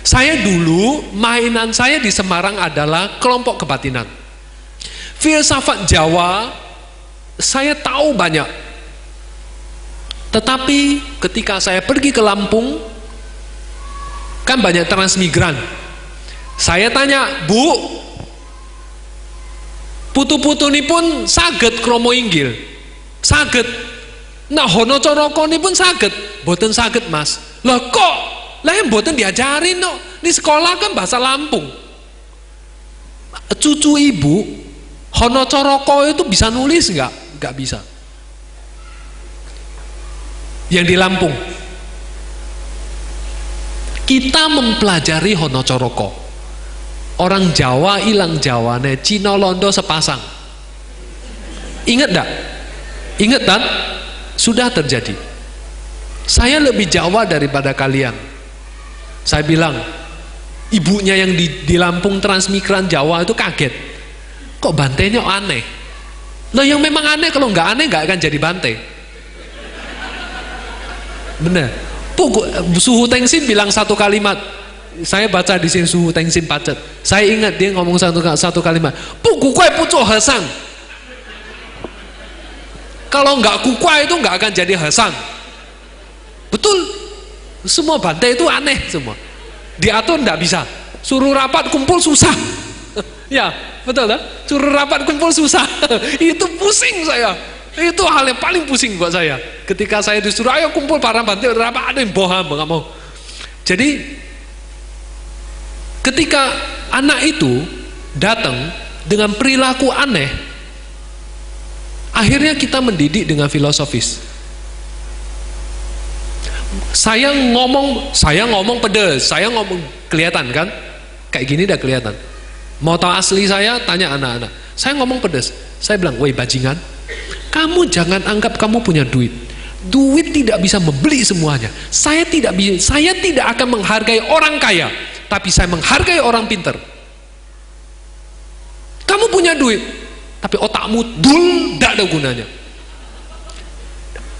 Saya dulu, mainan saya di Semarang adalah kelompok kebatinan. Filsafat Jawa, saya tahu banyak. Tetapi ketika saya pergi ke Lampung, kan banyak transmigran. Saya tanya, Bu, putu-putu ini pun saged kromo inggil, saged. Nah, hono coroko ini pun saged, boten saged Mas. Lah kok, lah yang boten diajarin no. Di sekolah kan bahasa Lampung. Cucu ibu, hono coroko itu bisa nulis nggak? Nggak bisa. Yang di Lampung, kita mempelajari hono coroko. Orang Jawa hilang Jawane, Cina Londo sepasang. Ingat tak? Ingat kan? Sudah terjadi. Saya lebih Jawa daripada kalian. Saya bilang, ibunya yang di Lampung transmigran Jawa itu kaget. Kok bantainya aneh? Loh yang memang aneh, kalau nggak aneh nggak akan jadi bantai. Bener. Suhu Tengsin bilang satu kalimat. Saya baca di sini Suhu Tengsin Pacet. Saya ingat dia ngomong satu kalimat. Kukwai pucuk hesang. Kalau nggak kukwai itu nggak akan jadi hesang. Betul. Semua bantai itu aneh semua. Diatur nggak bisa. Suruh rapat kumpul susah. Ya betul kan? Suruh rapat kumpul susah. Itu pusing saya. Itu hal yang paling pusing buat saya. Ketika saya disuruh ayo kumpul para bantai rapat, ada yang boham nggak mau. Jadi ketika anak itu datang dengan perilaku aneh, akhirnya kita mendidik dengan filosofis. Saya ngomong pedes, saya ngomong kelihatan kan? Kayak gini udah kelihatan. Mau tahu asli saya, tanya anak-anak. Saya ngomong pedes. Saya bilang, "Woi bajingan, kamu jangan anggap kamu punya duit. Duit tidak bisa membeli semuanya. Saya tidak akan menghargai orang kaya, tapi saya menghargai orang pinter. Kamu punya duit, tapi otakmu dul, tidak ada gunanya."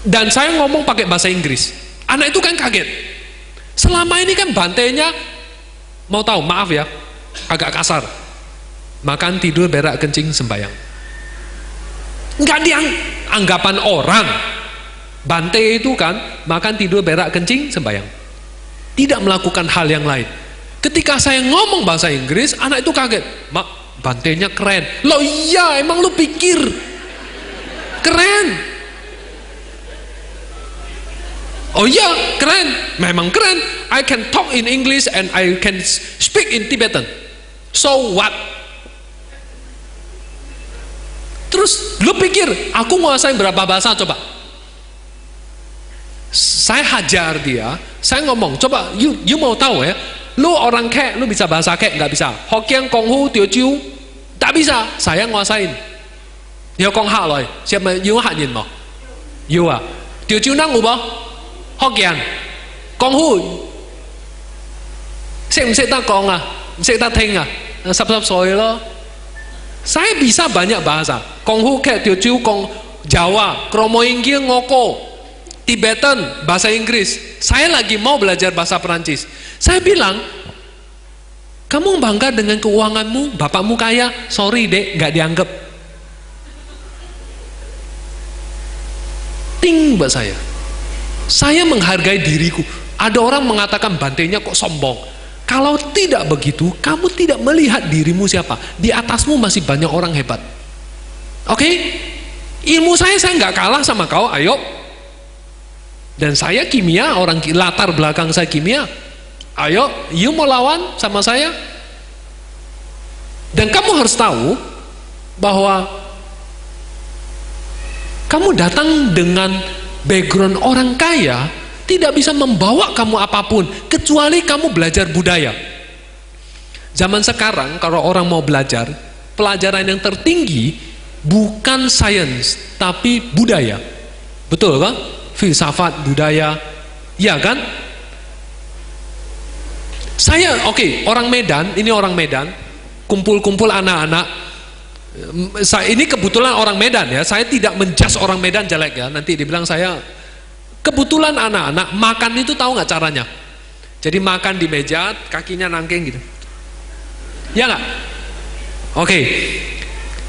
Dan saya ngomong pakai bahasa Inggris. Anak itu kan kaget. Selama ini kan bantainya, mau tahu, maaf ya, agak kasar. Makan, tidur, berak, kencing, sembahyang. Enggak anggapan orang. Bantai itu kan, makan, tidur, berak, kencing, sembahyang. Tidak melakukan hal yang lain. Ketika saya ngomong bahasa Inggris, anak itu kaget. Mak, bantainya keren. Loh iya, emang lu pikir keren? Oh iya, keren. Memang keren. I can talk in English and I can speak in Tibetan. So what? Terus lu pikir aku nguasain berapa bahasa? Coba. Saya hajar dia. Saya ngomong, coba you mau tahu ya? Lu orang Kek, lu bisa bahasa Kek? Nggak bisa. Hokkien, Konghu, Teochew, tak bisa. Saya nguasain. Ya Kong Ha loh. Siapa you hat nhìn mo? You ah. Teochew năng ngủ bo? Hokkien, Konghu, biết không biết ta nói à, biết ta聽à, sắp rồi lo. Saya bisa banyak bahasa. Konghu, Kek, Teochew, Jawa, Kromo Inggil, Ngoko, Tibetan, bahasa Inggris. Saya lagi mau belajar bahasa Perancis. Saya bilang, kamu bangga dengan keuanganmu, bapakmu kaya, sorry dek, nggak dianggap. Ting buat saya. Saya menghargai diriku. Ada orang mengatakan bantainya kok sombong. Kalau tidak begitu, kamu tidak melihat dirimu siapa. Di atasmu masih banyak orang hebat. Oke? Ilmu saya nggak kalah sama kau, ayo. Dan saya kimia, orang latar belakang saya kimia. Ayo, you mau lawan sama saya? Dan kamu harus tahu bahwa kamu datang dengan background orang kaya tidak bisa membawa kamu apapun kecuali kamu belajar budaya. Zaman sekarang kalau orang mau belajar, pelajaran yang tertinggi bukan sains tapi budaya. Betul kan? Filsafat budaya. Ya kan? Saya orang Medan, ini orang Medan, kumpul-kumpul anak-anak. Ini kebetulan orang Medan ya, saya tidak menjas orang Medan jelek ya, nanti dibilang saya. Kebetulan anak-anak makan itu tahu nggak caranya? Jadi makan di meja, kakinya nangkeng gitu. Ya nggak? Oke.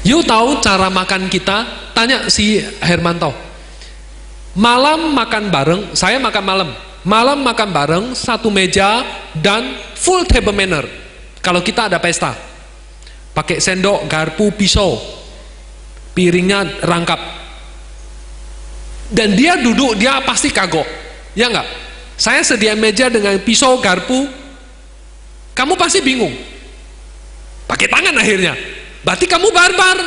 You tahu cara makan kita? Tanya si Hermanto. Malam makan bareng, saya makan malam. Malam makan bareng, satu meja dan full table manner. Kalau kita ada pesta, pakai sendok, garpu, pisau, piringnya rangkap. Dan dia duduk, dia pasti kagok. Ya nggak? Saya sedia meja dengan pisau, garpu, kamu pasti bingung. Pakai tangan akhirnya. Berarti kamu barbar.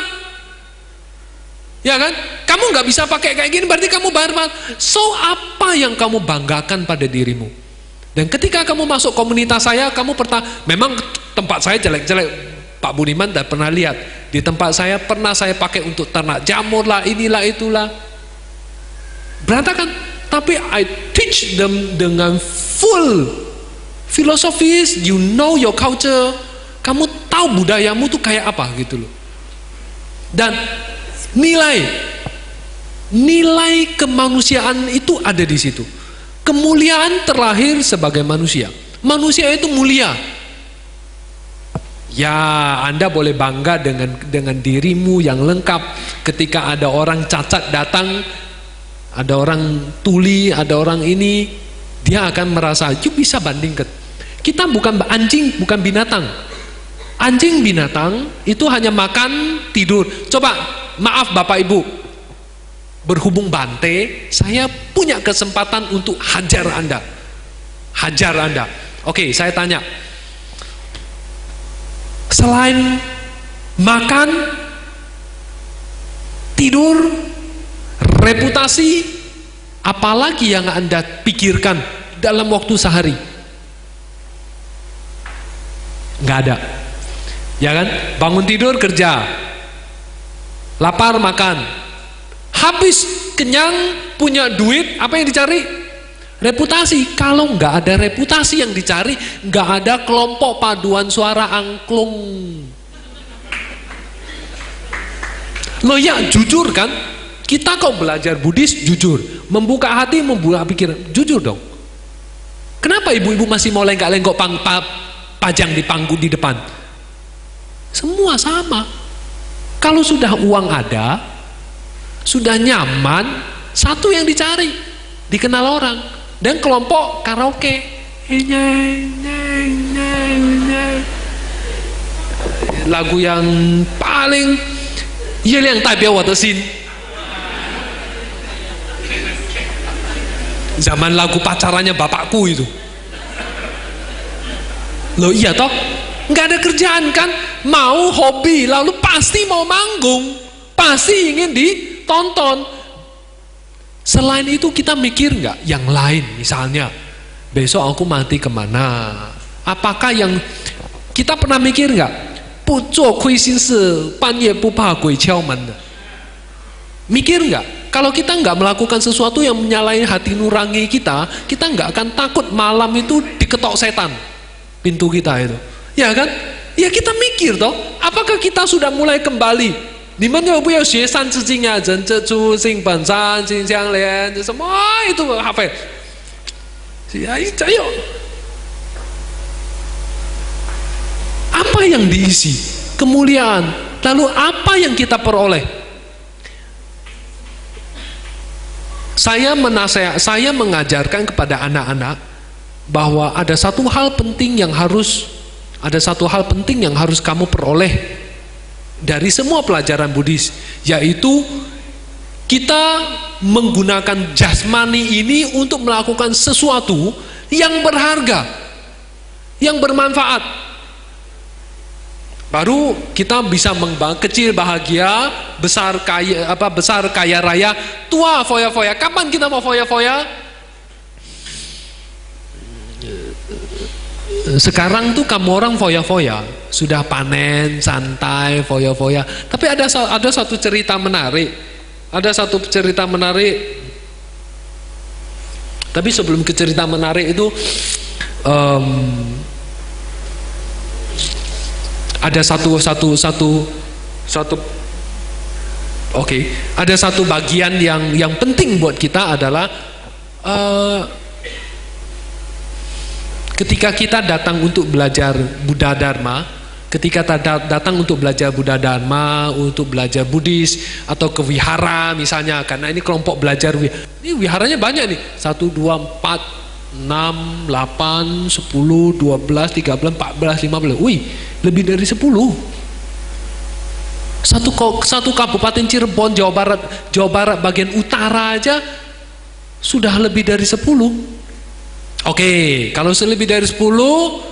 Ya kan? Kamu nggak bisa pakai kayak gini, berarti kamu barbar. So, apa yang kamu banggakan pada dirimu? Dan ketika kamu masuk komunitas saya, kamu memang tempat saya jelek-jelek. Pak Budiman tidak pernah lihat. Di tempat saya pernah saya pakai untuk ternak jamur lah, inilah, itulah. Berantakan. Tapi I teach them dengan full filosofis, you know your culture, kamu tahu budayamu tuh kayak apa gitu loh. Dan nilai kemanusiaan itu ada di situ. Kemuliaan terlahir sebagai manusia. Manusia itu mulia. Ya, Anda boleh bangga dengan dirimu yang lengkap. Ketika ada orang cacat datang, ada orang tuli, ada orang ini, dia akan merasa, you bisa bandingkan. Kita bukan anjing, bukan binatang. Anjing binatang itu hanya makan, tidur. Coba, maaf Bapak Ibu, berhubung Bante, saya punya kesempatan untuk hajar Anda. Hajar Anda. Oke, saya tanya. Selain makan, tidur, reputasi, apalagi yang Anda pikirkan dalam waktu sehari? Nggak ada. Ya kan? Bangun tidur kerja, lapar makan, habis kenyang punya duit, apa yang dicari? Reputasi. Kalau nggak ada reputasi yang dicari, nggak ada kelompok paduan suara angklung. Loh ya, jujur kan? Kita kok belajar Buddhis, jujur. Membuka hati, membuka pikiran, jujur dong. Kenapa ibu-ibu masih mau lenggak-lenggok pajang di panggung di depan? Semua sama. Kalau sudah uang ada, sudah nyaman, satu yang dicari, dikenal orang. Dan kelompok karaoke. Lagu yang paling, 月亮代表我的心. Zaman lagu pacarannya bapakku itu. Loh iya toh, nggak ada kerjaan kan, mau hobi, lalu pasti mau manggung, pasti ingin ditonton. Selain itu kita mikir nggak yang lain, misalnya besok aku mati kemana? Apakah yang kita pernah mikir nggak? 不做亏心事，半夜不怕鬼敲门的. Mikir nggak? Kalau kita nggak melakukan sesuatu yang menyalahi hati nurani kita, kita nggak akan takut malam itu diketok setan pintu kita itu. Ya kan? Ya kita mikir toh, apakah kita sudah mulai kembali? Dimana bu ya xuesan cicingnya, zhenzu sing bansan, sing xiang lian, semua itu hafal. Ayo. Apa yang diisi? Kemuliaan. Lalu apa yang kita peroleh? Saya mengajarkan kepada anak-anak bahwa ada satu hal penting yang harus kamu peroleh dari semua pelajaran Buddhis, yaitu kita menggunakan jasmani ini untuk melakukan sesuatu yang berharga, yang bermanfaat. Baru kita bisa membangun kecil bahagia, besar kaya raya, tua foya-foya. Kapan kita mau foya-foya? Sekarang tuh kamu orang foya-foya, sudah panen, santai, foya-foya. Tapi ada satu cerita menarik. Tapi sebelum ke cerita menarik itu, ada satu bagian yang penting buat kita adalah Ketika kita datang untuk belajar Buddha Dharma, ketika datang untuk belajar Buddha Dharma, untuk belajar Buddhis, atau ke wihara misalnya, karena ini kelompok belajar, ini wiharanya banyak nih, 1, 2, 4, 6, 8, 10, 12, 13, 14, 15, wih, lebih dari 10. Satu kabupaten Cirebon, Jawa Barat bagian utara aja sudah lebih dari 10. Oke, kalau lebih dari 10,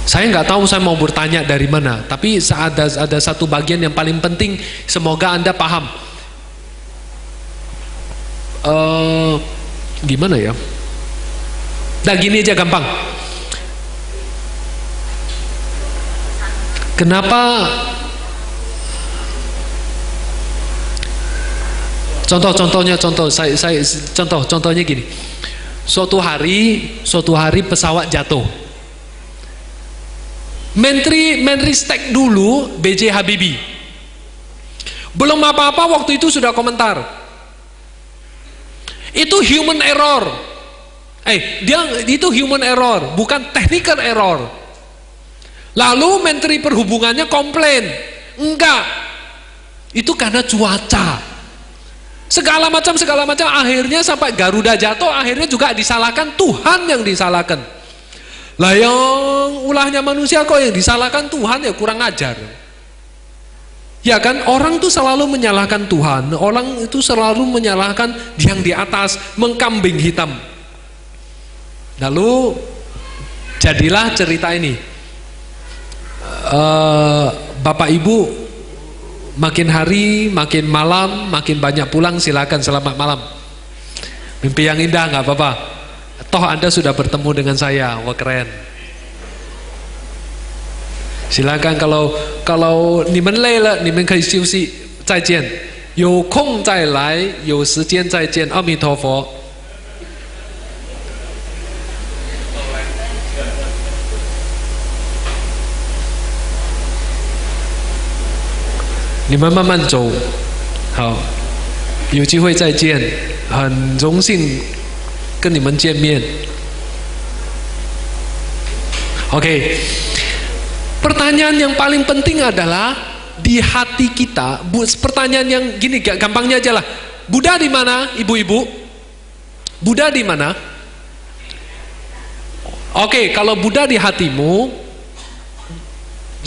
saya nggak tahu saya mau bertanya dari mana, tapi ada satu bagian yang paling penting, semoga Anda paham. Gimana ya? Nah, gini aja gampang. Kenapa? Contohnya gini. Suatu hari pesawat jatuh. Menteri Stek dulu B.J. Habibie. Belum apa-apa waktu itu sudah komentar. Itu human error. Itu human error, bukan technical error. Lalu Menteri Perhubungannya komplain, enggak, itu karena cuaca. Segala macam, akhirnya sampai Garuda jatuh, akhirnya juga disalahkan Tuhan yang disalahkan. Lah yang ulahnya manusia kok yang disalahkan Tuhan, ya kurang ajar. Ya kan, orang tuh selalu menyalahkan Tuhan, orang itu selalu menyalahkan yang di atas, mengkambing hitam. Lalu jadilah cerita ini. Bapak Ibu makin hari makin malam makin banyak pulang, silakan selamat malam, mimpi yang indah, nggak apa-apa, toh Anda sudah bertemu dengan saya, wah keren. Silakan kalau 你们累了你们可以休息，再见，有空再来，有时间再见，阿弥陀佛。你们慢慢走，好，有机会再见，很荣幸跟你们见面。Oke, pertanyaan yang paling penting adalah di hati kita. Pertanyaan yang gini, gampangnya aja lah. Buddha di mana, ibu-ibu? Buddha di mana? Oke, kalau Buddha di hatimu,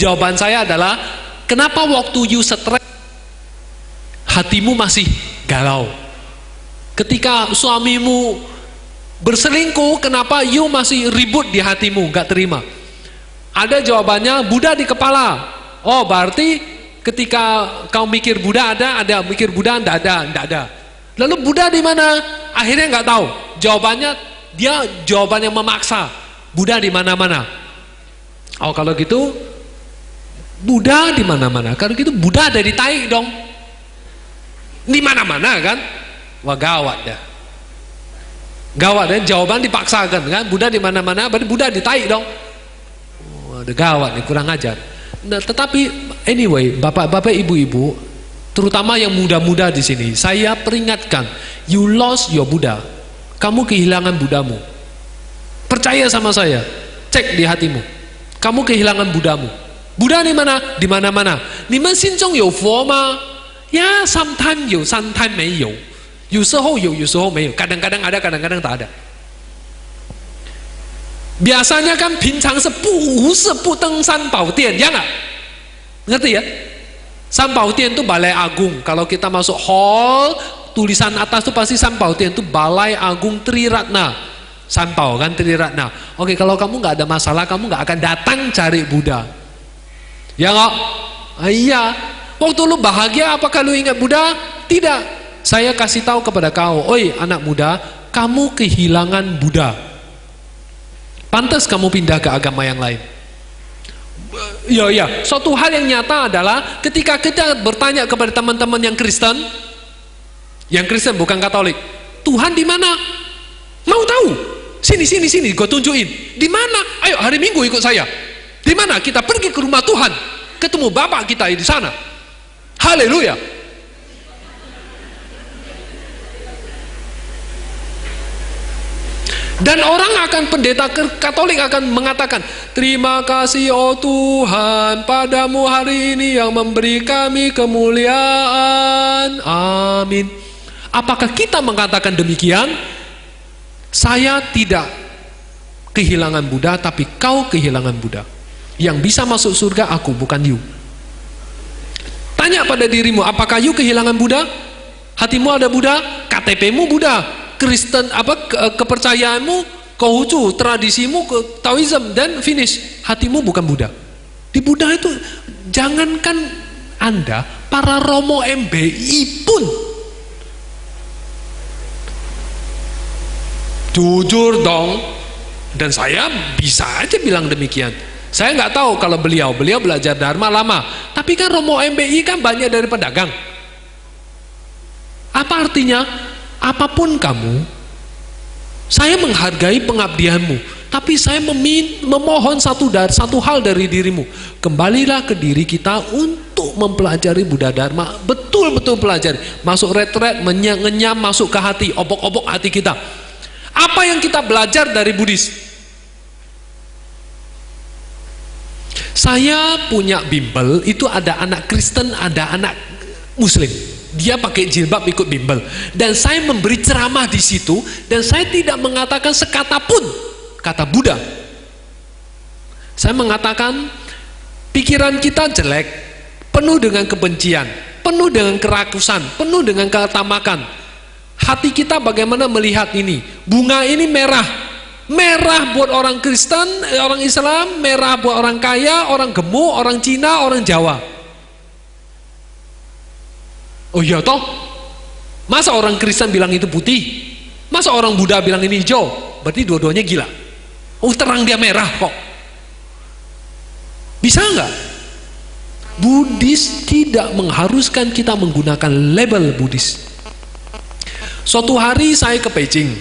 jawaban saya adalah, kenapa waktu you stres, hatimu masih galau? Ketika suamimu berselingkuh, kenapa you masih ribut di hatimu, gak terima? Ada jawabannya, Buddha di kepala. Oh, berarti ketika kau mikir Buddha ada, mikir Buddha enggak ada. Lalu Buddha di mana? Akhirnya nggak tahu. Jawabannya dia jawaban yang memaksa. Buddha di mana-mana. Oh, kalau gitu Buddha di mana-mana. Kalau gitu Buddha ada di tai dong. Di mana-mana kan? Wah, gawat dah. Gawat dan jawaban dipaksakan kan, Buddha di mana-mana, berarti Buddha di tai dong. Waduh, gawat nih, kurang ajar. Nah, tetapi anyway, bapak-bapak, ibu-ibu, terutama yang muda-muda di sini, saya peringatkan, you lost your Buddha. Kamu kehilangan Buddhamu. Percaya sama saya, cek di hatimu. Kamu kehilangan Buddhamu. Buddha di mana? Di mana-mana. 你们心中有佛吗? Ya, sometimes 有, sometimes 没有。有时候有，有时候没有， kadang-kadang ada, kadang-kadang tak ada. Biasanya kan 平常是不是不登三宝殿, ya nggak? Ngerti ya? 三宝殿itu Balai Agung. Kalau kita masuk hall, tulisan atas itu pasti 三宝殿 itu Balai Agung Triratna. 三宝 kan Triratna. Oke, kalau kamu nggak ada masalah, kamu nggak akan datang cari Buddha. Ya nggak? Iya. Waktu lu bahagia, apakah lu ingat Buddha? Tidak. Saya kasih tahu kepada kau, oi anak muda, kamu kehilangan Buddha. Pantas kamu pindah ke agama yang lain. Ya, suatu hal yang nyata adalah ketika kita bertanya kepada teman-teman yang Kristen bukan Katolik, Tuhan di mana? Mau tahu? Sini, gue tunjukin. Di mana? Ayo hari Minggu ikut saya. Di mana? Kita pergi ke rumah Tuhan, ketemu Bapak kita di sana. Haleluya. Dan orang akan, pendeta Katolik akan mengatakan, terima kasih oh Tuhan padamu hari ini yang memberi kami kemuliaan. Amin. Apakah kita mengatakan demikian? Saya tidak kehilangan Buddha, tapi kau kehilangan Buddha. Yang bisa masuk surga aku, bukan you. Tanya pada dirimu, apakah you kehilangan Buddha? Hatimu ada Buddha? KTP-mu Buddha? Kristen kepercayaanmu, Konghucu, tradisimu, Taoism, dan finish. Hatimu bukan Buddha. Di Buddha itu, jangankan Anda, para Romo MBI pun jujur dong. Dan saya bisa aja bilang demikian. Saya nggak tahu kalau beliau belajar Dharma lama, tapi kan Romo MBI kan banyak dari pedagang. Apa artinya? Apapun kamu, saya menghargai pengabdianmu, tapi saya memohon satu hal dari dirimu. Kembalilah ke diri kita untuk mempelajari Buddha Dharma, betul-betul pelajari. Masuk retret, mengenyam, masuk ke hati, obok-obok hati kita. Apa yang kita belajar dari Buddhis? Saya punya bimbel, itu ada anak Kristen, ada anak Muslim. Dia pakai jilbab ikut bimbel, dan saya memberi ceramah di situ, dan saya tidak mengatakan sekata pun kata Buddha. Saya mengatakan pikiran kita jelek, penuh dengan kebencian, penuh dengan kerakusan, penuh dengan ketamakan. Hati kita bagaimana melihat ini? Bunga ini merah, merah buat orang Kristen, orang Islam, merah buat orang kaya, orang gemuk, orang Cina, orang Jawa. Oh iya toh? Masa orang Kristen bilang itu putih? Masa orang Buddha bilang ini hijau? Berarti dua-duanya gila. Oh terang dia merah kok. Bisa nggak? Buddhis tidak mengharuskan kita menggunakan label Buddhis. Suatu hari saya ke Beijing,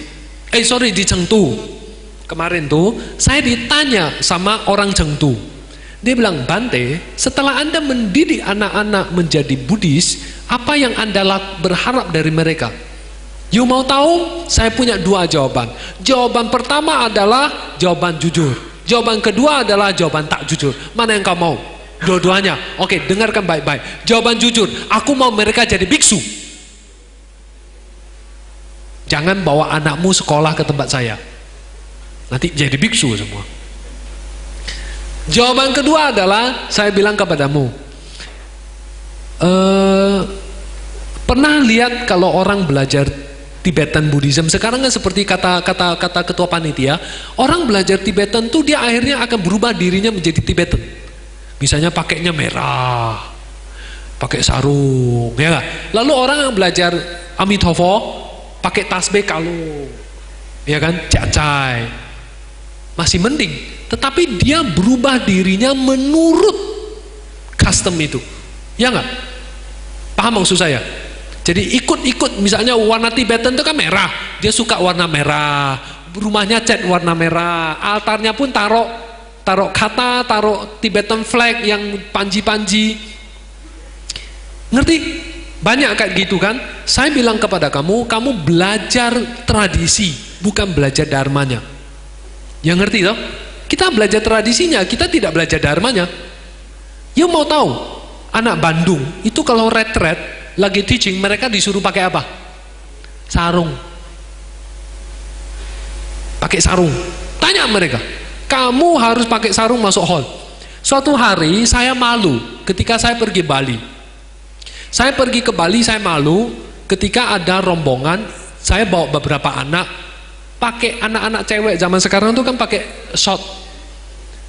di Chengdu. Kemarin tuh saya ditanya sama orang Chengdu. Dia bilang, Bante, setelah Anda mendidik anak-anak menjadi Buddhis, apa yang Anda berharap dari mereka? You mau tahu? Saya punya dua jawaban. Jawaban pertama adalah jawaban jujur. Jawaban kedua adalah jawaban tak jujur. Mana yang kau mau? Dua-duanya. Oke, dengarkan baik-baik. Jawaban jujur, aku mau mereka jadi biksu. Jangan bawa anakmu sekolah ke tempat saya. Nanti jadi biksu semua. Jawaban kedua adalah, saya bilang kepadamu, pernah lihat kalau orang belajar Tibetan Buddhism, sekarang kan seperti kata ketua panitia, orang belajar Tibetan tuh dia akhirnya akan berubah dirinya menjadi Tibetan. Misalnya pakainya merah, pakai sarung, ya gak? Lalu orang yang belajar Amitabha pakai tasbih kalung, ya kan, cacai, masih mending. Tetapi dia berubah dirinya menurut custom itu, ya nggak? Paham maksud saya? Jadi ikut-ikut, misalnya warna Tibetan itu kan merah, dia suka warna merah, rumahnya cat warna merah, altarnya pun taruh kata, taruh Tibetan flag yang panji-panji. Ngerti? Banyak kayak gitu kan? Saya bilang kepada kamu belajar tradisi, bukan belajar dharmanya. Yang ngerti toh? Kita belajar tradisinya, kita tidak belajar dharmanya. You mau tahu, anak Bandung itu kalau retret lagi teaching, mereka disuruh pakai apa? Sarung. Pakai sarung. Tanya mereka, kamu harus pakai sarung masuk hall. Suatu hari saya malu ketika saya pergi Bali. Saya pergi ke Bali, saya malu ketika ada rombongan, saya bawa beberapa anak, pakai anak-anak cewek zaman sekarang tuh kan pakai short,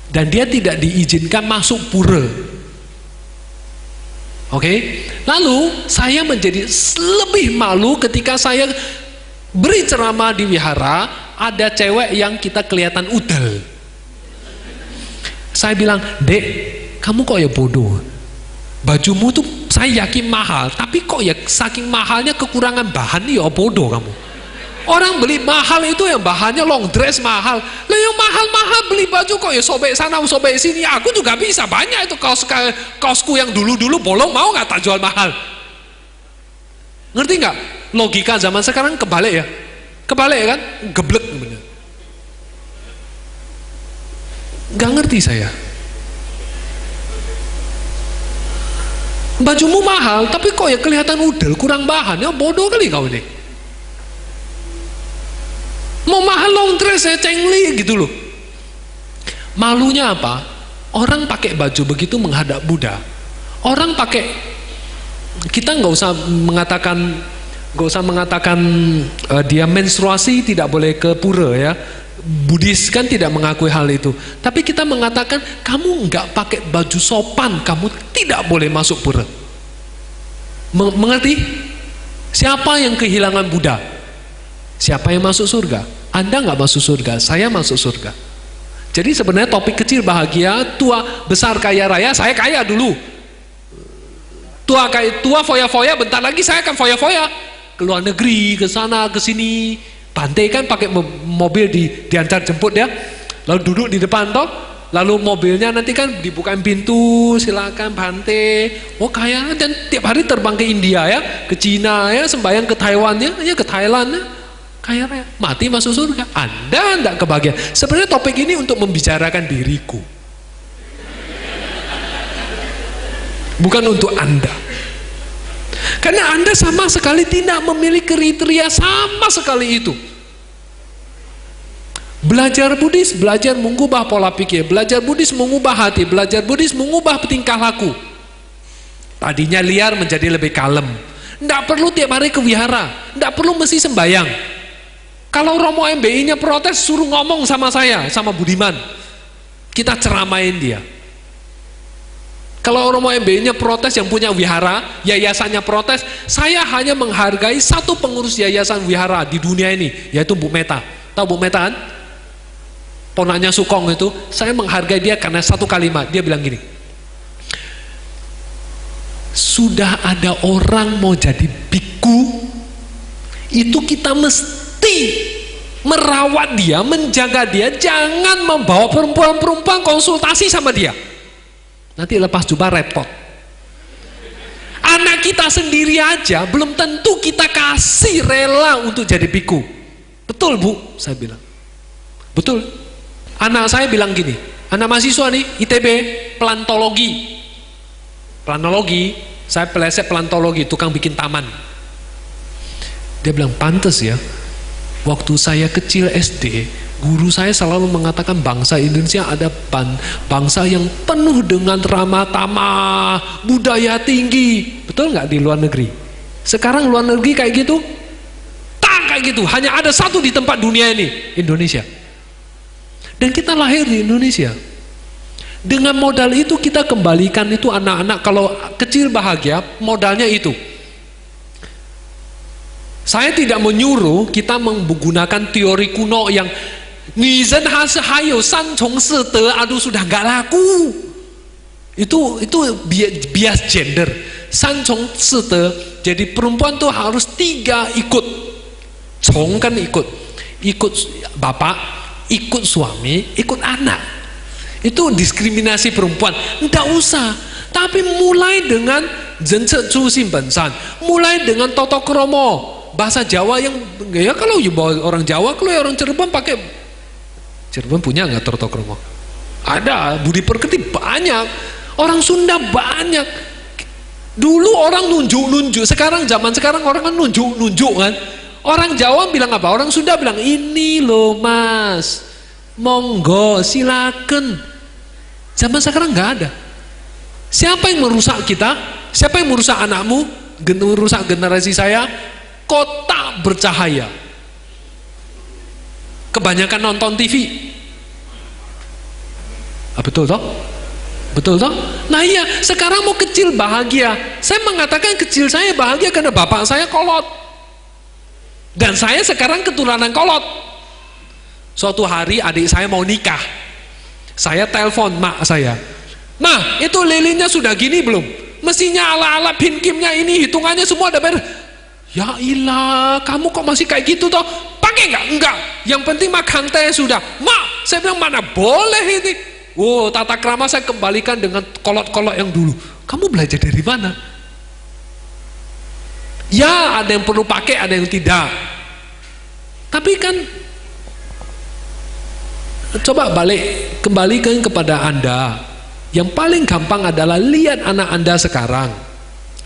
dan dia tidak diizinkan masuk pura. Oke? Lalu saya menjadi lebih malu ketika saya beri ceramah di wihara, ada cewek yang kita kelihatan udel. Saya bilang, Dek, kamu kok ya bodoh, bajumu tuh saya yakin mahal, tapi kok ya saking mahalnya kekurangan bahan, ya bodoh kamu. Orang beli mahal itu yang bahannya long dress mahal. Lah yang mahal-mahal beli baju kok ya sobek sana sobek sini. Aku juga bisa, banyak itu kaosku yang dulu-dulu bolong, mau nggak tak jual mahal? Ngerti nggak? Logika zaman sekarang kebalik ya. Kebalik kan? Geblek bener. Nggak ngerti saya. Bajumu mahal, tapi kok ya kelihatan udel, kurang bahan. Ya bodoh kali kau ini. Mau mahal long dress ya cengli gitu loh. Malunya apa? Orang pakai baju begitu menghadap Buddha. Orang pakai, kita nggak usah mengatakan dia menstruasi tidak boleh ke pura ya. Buddhis kan tidak mengakui hal itu. Tapi kita mengatakan kamu nggak pakai baju sopan, kamu tidak boleh masuk pura. Mengerti? Siapa yang kehilangan Buddha? Siapa yang masuk surga? Anda nggak masuk surga, saya masuk surga. Jadi sebenarnya topik kecil bahagia, tua besar kaya raya, saya kaya dulu. Tua foya-foya, bentar lagi saya akan foya-foya. Ke luar negeri, ke sana, ke sini. Bante kan pakai mobil diantar jemput ya, lalu duduk di depan toh, lalu mobilnya nanti kan dibukain pintu, silakan Bante. Oh kaya, dan tiap hari terbang ke India ya, ke Cina ya, sembahyang ke Taiwan ya, ke Thailand ya, kaya raya, mati masuk surga. Anda tidak kebahagiaan. Sebenarnya topik ini untuk membicarakan diriku, bukan untuk Anda. Karena Anda sama sekali tidak memiliki kriteria sama sekali itu. Belajar Buddhis, belajar mengubah pola pikir. Belajar Buddhis mengubah hati. Belajar Buddhis mengubah tingkah laku. Tadinya liar menjadi lebih kalem. Tidak perlu tiap hari ke wihara. Tidak perlu mesti sembahyang. Kalau Romo MBI-nya protes, suruh ngomong sama saya, sama Budiman. Kita ceramain dia. Kalau Romo MBI-nya protes, yang punya wihara, yayasannya protes, saya hanya menghargai satu pengurus yayasan wihara di dunia ini, yaitu Bu Meta. Tahu Bu Meta kan? Ponaknya Sukong itu, saya menghargai dia karena satu kalimat. Dia bilang gini, sudah ada orang mau jadi biku, itu kita mesti merawat dia, menjaga dia, jangan membawa perempuan-perempuan konsultasi sama dia. Nanti lepas jubah repot. Anak kita sendiri aja belum tentu kita kasih rela untuk jadi biku. Betul Bu, saya bilang. Betul. Anak saya bilang gini, anak mahasiswa nih, ITB, plantologi. Plantologi, saya peleset plantologi, tukang bikin taman. Dia bilang, pantes ya, waktu saya kecil SD, guru saya selalu mengatakan bangsa Indonesia ada bangsa yang penuh dengan ramah tamah, budaya tinggi. Betul nggak di luar negeri? Sekarang luar negeri kayak gitu? Tak kayak gitu. Hanya ada satu di tempat dunia ini, Indonesia. Dan kita lahir di Indonesia. Dengan modal itu kita kembalikan itu anak-anak, kalau kecil bahagia, modalnya itu. Saya tidak menyuruh kita menggunakan teori kuno yang Nizhen hase hayo san chong se de, aduh sudah nggak laku. Itu bias gender. San chong se de, jadi perempuan tuh harus 3 ikut. Chong kan ikut bapak, ikut suami, ikut anak. Itu diskriminasi perempuan. Nggak usah. Tapi mulai dengan Zhenche Chu Xin Ben San, mulai dengan Toto Kromo, bahasa Jawa yang ya kalau orang Jawa, kalau orang Cirebon pakai, Cirebon punya nggak Toto Kromo? Ada, Budi Perketi banyak, orang Sunda banyak. Dulu orang nunjuk-nunjuk, zaman sekarang orang kan nunjuk-nunjuk kan. Orang Jawa bilang apa? Orang Sunda bilang ini loh mas, monggo silakan. Zaman sekarang nggak ada. Siapa yang merusak kita? Siapa yang merusak anakmu? Merusak generasi saya? Kota bercahaya. Kebanyakan nonton TV. Betul toh? Betul toh? Nah iya, sekarang mau kecil bahagia. Saya mengatakan kecil saya bahagia karena bapak saya kolot. Dan saya sekarang keturunan kolot. Suatu hari adik saya mau nikah. Saya telepon mak saya. Nah, itu lilinnya sudah gini belum? Mestinya ala-ala pinkimnya ini hitungannya semua ada beres. Ya ilah, kamu kok masih kayak gitu toh? Pakai nggak? Enggak. Yang penting makan teh sudah. Mak, saya bilang mana boleh ini. Oh, tata krama saya kembalikan dengan kolot-kolot yang dulu. Kamu belajar dari mana? Ya, ada yang perlu pakai, ada yang tidak. Tapi kan Coba kembalikan kepada Anda. Yang paling gampang adalah lihat anak Anda sekarang.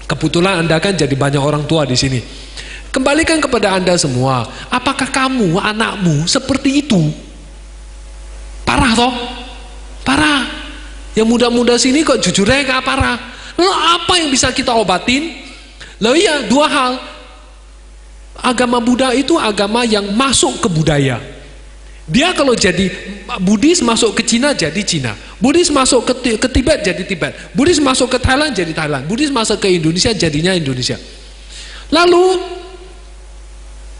Kebetulan Anda kan jadi banyak orang tua di sini. Kembalikan kepada Anda semua. Apakah kamu, anakmu seperti itu? Parah toh? Parah. Yang muda-muda sini kok jujurnya gak parah. Lalu apa yang bisa kita obatin? Lalu ya, dua hal. Agama Buddha itu agama yang masuk ke budaya. Dia kalau jadi Buddhis masuk ke Cina jadi Cina, Buddhis masuk ke Tibet jadi Tibet, Buddhis masuk ke Thailand jadi Thailand, Buddhis masuk ke Indonesia jadinya Indonesia. Lalu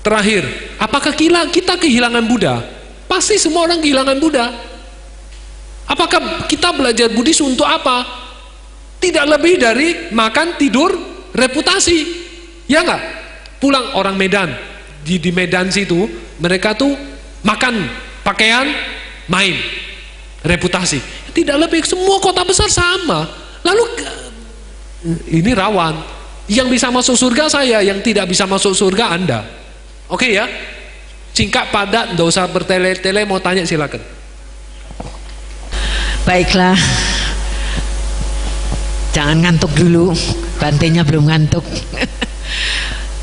terakhir, apakah kita kehilangan Buddha? Pasti semua orang kehilangan Buddha. Apakah kita belajar Buddhis untuk apa? Tidak lebih dari makan, tidur, reputasi. Ya enggak? Pulang orang Medan, di Medan situ mereka tuh makan, pakaian, main, reputasi. Tidak lebih, semua kota besar sama. Lalu ini rawan. Yang bisa masuk surga saya, yang tidak bisa masuk surga Anda. Oke ya? Singkat, padat, tidak usah bertele-tele, mau tanya silakan. Baiklah. Jangan ngantuk dulu, Bantenya belum ngantuk.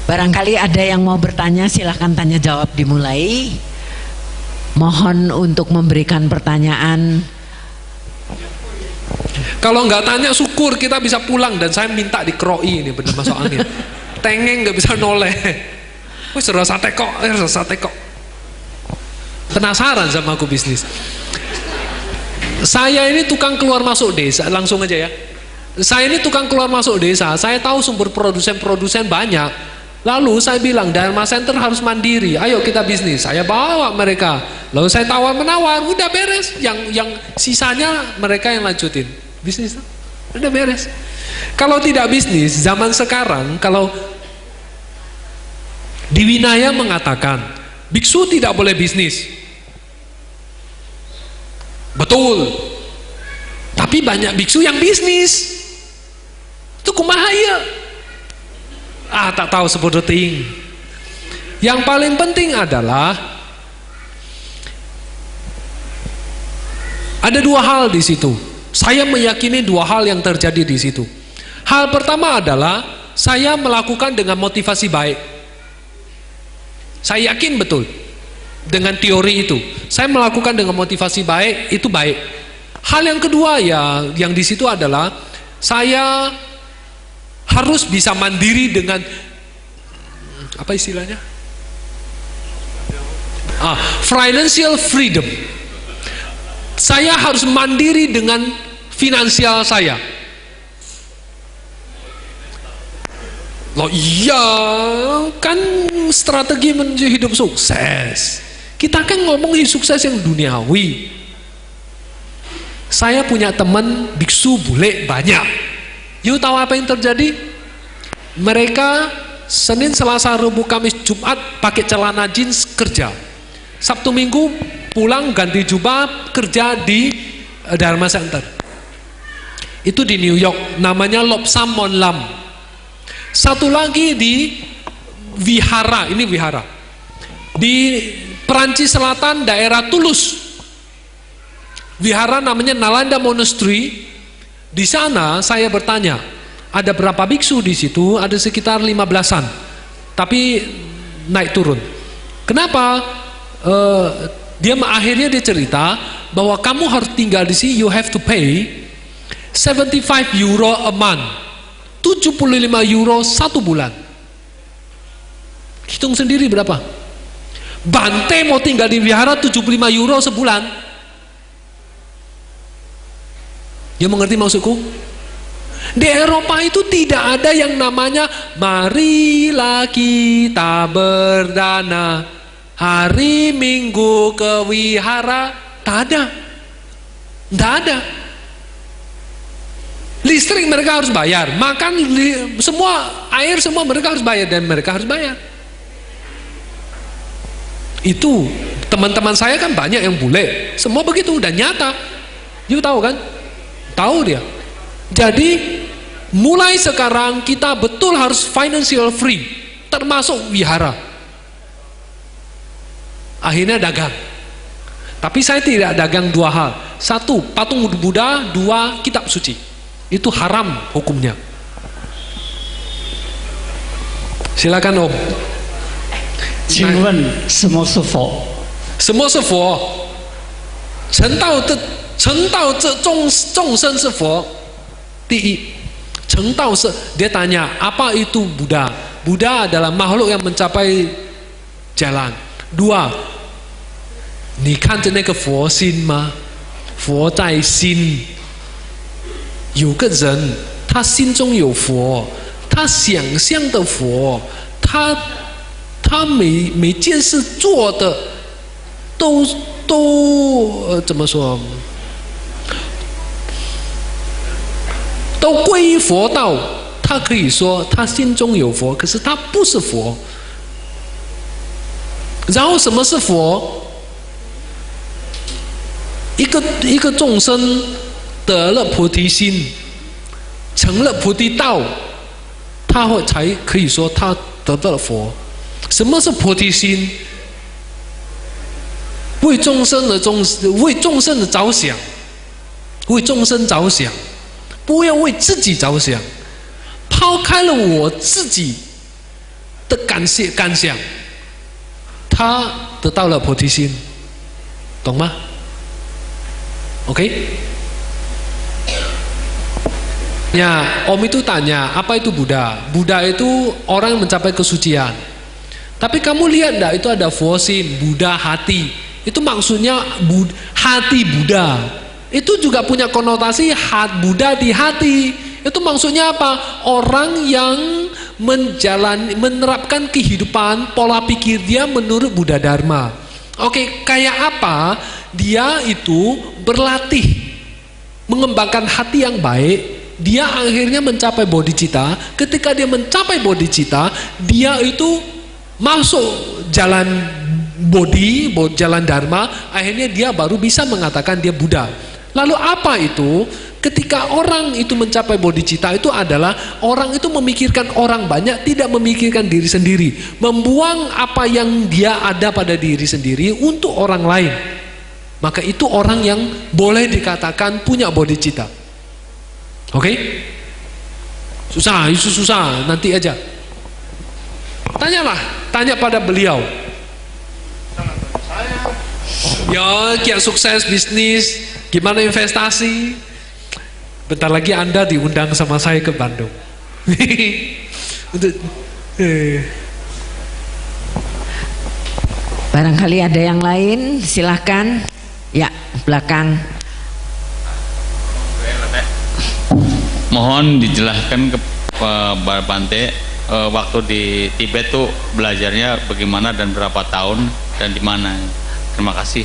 Barangkali ada yang mau bertanya, silahkan tanya jawab dimulai. Mohon untuk memberikan pertanyaan. Kalau nggak tanya syukur kita bisa pulang, dan saya minta dikroi ini bener masuk angin. Tengeng nggak bisa noleh. Wih rasa tekok. Penasaran sama aku bisnis. Saya ini tukang keluar masuk desa, langsung aja ya. Saya ini tukang keluar masuk desa. Saya tahu sumber produsen banyak. Lalu saya bilang Dharma Center harus mandiri. Ayo kita bisnis. Saya bawa mereka. Lalu saya tawar-menawar, udah beres. Yang sisanya mereka yang lanjutin bisnis. Udah beres. Kalau tidak bisnis, zaman sekarang, kalau di Vinaya mengatakan biksu tidak boleh bisnis. Betul. Tapi banyak biksu yang bisnis. Itu kumaha ya? Tak tahu sebodoh ting. Yang paling penting adalah ada dua hal di situ. Saya meyakini dua hal yang terjadi di situ. Hal pertama adalah saya melakukan dengan motivasi baik. Saya yakin betul dengan teori itu. Saya melakukan dengan motivasi baik, itu baik. Hal yang kedua ya, yang di situ adalah saya harus bisa mandiri dengan apa istilahnya? Financial freedom. Saya harus mandiri dengan finansial saya. Loh iya, kan strategi menuju hidup sukses. Kita kan ngomongin sukses yang duniawi. Saya punya teman biksu bule banyak. You tahu apa yang terjadi? Mereka Senin, Selasa, Rabu, Kamis, Jumat pakai celana jeans kerja. Sabtu Minggu pulang ganti jubah kerja di Dharma Center. Itu di New York, namanya Lopsam Monlam. Satu lagi di Vihara, ini Vihara. Di Perancis Selatan, daerah Toulouse. Vihara namanya Nalanda Monastery. Di sana saya bertanya, ada berapa biksu di situ? Ada sekitar 15-an, tapi naik turun. Kenapa? Akhirnya dia cerita bahwa kamu harus tinggal di sini. You have to pay 75 euro a month, 75 euro satu bulan. Hitung sendiri berapa? Bante mau tinggal di wihara 75 euro sebulan. Ya mengerti maksudku? Di Eropa itu tidak ada yang namanya marilah kita berdana hari Minggu ke wihara. Tak ada. Tidak ada. Listrik mereka harus bayar, makan semua, air semua mereka harus bayar, dan mereka harus bayar. Itu teman-teman saya kan banyak yang bule, semua begitu dan nyata. You tahu kan? Tahu dia. Jadi mulai sekarang kita betul harus financial free, termasuk wihara. Akhirnya dagang. Tapi saya tidak dagang dua hal. Satu, patung Buddha. Dua, kitab suci. Itu haram hukumnya. Silakan Om. 请问什么是佛？什么是佛？成道这众生是佛。第一，成道是 dia tanya apa itu Buddha? Buddha adalah makhluk yang mencapai jalan. Dua, 你看着那个佛心吗？佛在心。有个人，他心中有佛，他想象的佛，他每件事做的都怎么说？都归于佛道。他可以说他心中有佛，可是他不是佛。然后什么是佛？一个众生得了菩提心，成了菩提道，他才可以说他得到了佛。什么是菩提心？为众生的着想，为众生着想，不要为自己着想，抛开了我自己的感想，他得到了菩提心，懂吗？ Oke? Ya, Om itu tanya, apa itu Buddha? Buddha itu orang yang mencapai kesucian. Tapi kamu lihat enggak, itu ada fosin, Buddha hati. Itu maksudnya hati Buddha. Itu juga punya konotasi Buddha di hati. Itu maksudnya apa? Orang yang menerapkan kehidupan, pola pikir dia menurut Buddha Dharma. Oke, kayak apa? Dia itu berlatih mengembangkan hati yang baik. Dia akhirnya mencapai bodhicitta. Ketika dia mencapai bodhicitta, dia itu masuk jalan bodhi, jalan dharma. Akhirnya dia baru bisa mengatakan dia Buddha. Lalu apa itu? Ketika orang itu mencapai bodhicitta, itu adalah orang itu memikirkan orang banyak, tidak memikirkan diri sendiri, membuang apa yang dia ada pada diri sendiri untuk orang lain. Maka itu orang yang boleh dikatakan punya bodhicitta. Oke? Susah, itu susah, nanti aja. Tanya pada beliau. Ya, kayak sukses bisnis, gimana investasi? Bentar lagi Anda diundang sama saya ke Bandung. Barangkali ada yang lain, silahkan. Ya, belakang. Mohon dijelaskan ke Pak Bante, waktu di Tibet tuh belajarnya bagaimana dan berapa tahun dan di mana? Terima kasih.